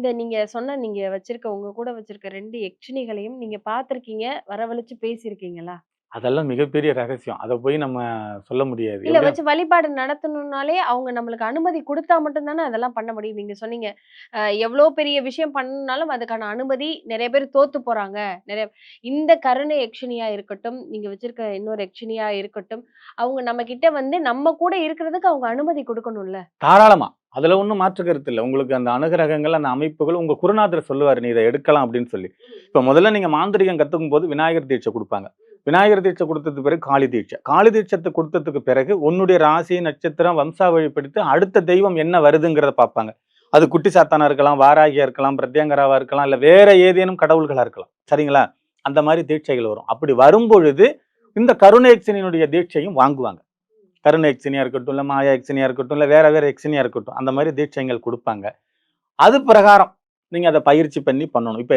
இந்த நீங்க வச்சிருக்க உங்க கூட வச்சிருக்க 2 யக்ஷினிகளையும் நீங்க பார்த்திருக்கீங்க, வரவழைச்சு பேசியிருக்கீங்களா? அதெல்லாம் மிகப்பெரிய ரகசியம். அத போய் நம்ம சொல்ல முடியாது. இல்ல எப்படியும் வச்சு வழிபாடு நடத்தணும்னாலே, அவங்க நம்மளுக்கு அனுமதி குடுத்தா மட்டும் தானே அதெல்லாம் பண்ண முடியும். நீங்க சொன்னீங்க, எவ்ளோ பெரிய விஷயம் பண்ணணும்னாலும் அதுக்கான அனுமதி நெறைய பேர் தோத்து போறாங்க. நெறைய இந்த கருணை யக்ஷினியா இருக்கட்டும், நீங்க வச்சிருக்க இன்னொரு யக்ஷினியா இருக்கட்டும், அவங்க நம்மகிட்ட வந்து நம்ம கூட இருக்கிறதுக்கு அவங்க அனுமதி குடுக்கணும்ல. தாராளமா. அதுல ஒண்ணும் மாற்று கருத்து இல்ல. உங்களுக்கு அந்த அனுகிரகங்கள், அந்த அமைப்புகள் உங்க குருநாதர் சொல்லுவாரு, "நீ இத எடுக்கலாம்" அப்படின்னு சொல்லி. இப்ப முதல்ல நீங்க மாந்திரீகம் கத்துக்கும்போது விநாயகர் தீட்சை குடுப்பாங்க. விநாயகர் தீட்சை குடுத்ததுக்கு பிறகு காளி தீட்சை. காளி தீட்சத்த குடுத்ததுக்கு பிறகு உன்னுடைய ராசி, நட்சத்திரம், வம்சாவழிப்படுத்தி அடுத்த தெய்வம் என்ன வருதுங்கிறத பார்ப்பாங்க. அது குட்டி சாத்தானா இருக்கலாம், வாராகியா இருக்கலாம், பிரத்யங்கராவா இருக்கலாம், இல்ல வேற ஏதேனும் கடவுள்களா இருக்கலாம். சரிங்களா? அந்த மாரி தீட்சைகள் வரும். அப்படி வரும்பொழுது இந்த கருணேசனினுடைய தீட்சையும் வாங்குவாங்க. கருணை எக்ஸினியா இருக்கட்டும், இல்ல மாயா எக்ஸினியா இருக்கட்டும், இல்ல வேற வேற எக்ஸினியா இருக்கட்டும். அந்த மாரி தீட்சைகள் குடுப்பாங்க. அது பிரகாரம் நீங்க அத பயிற்சி பண்ணி பண்ணணும். இப்ப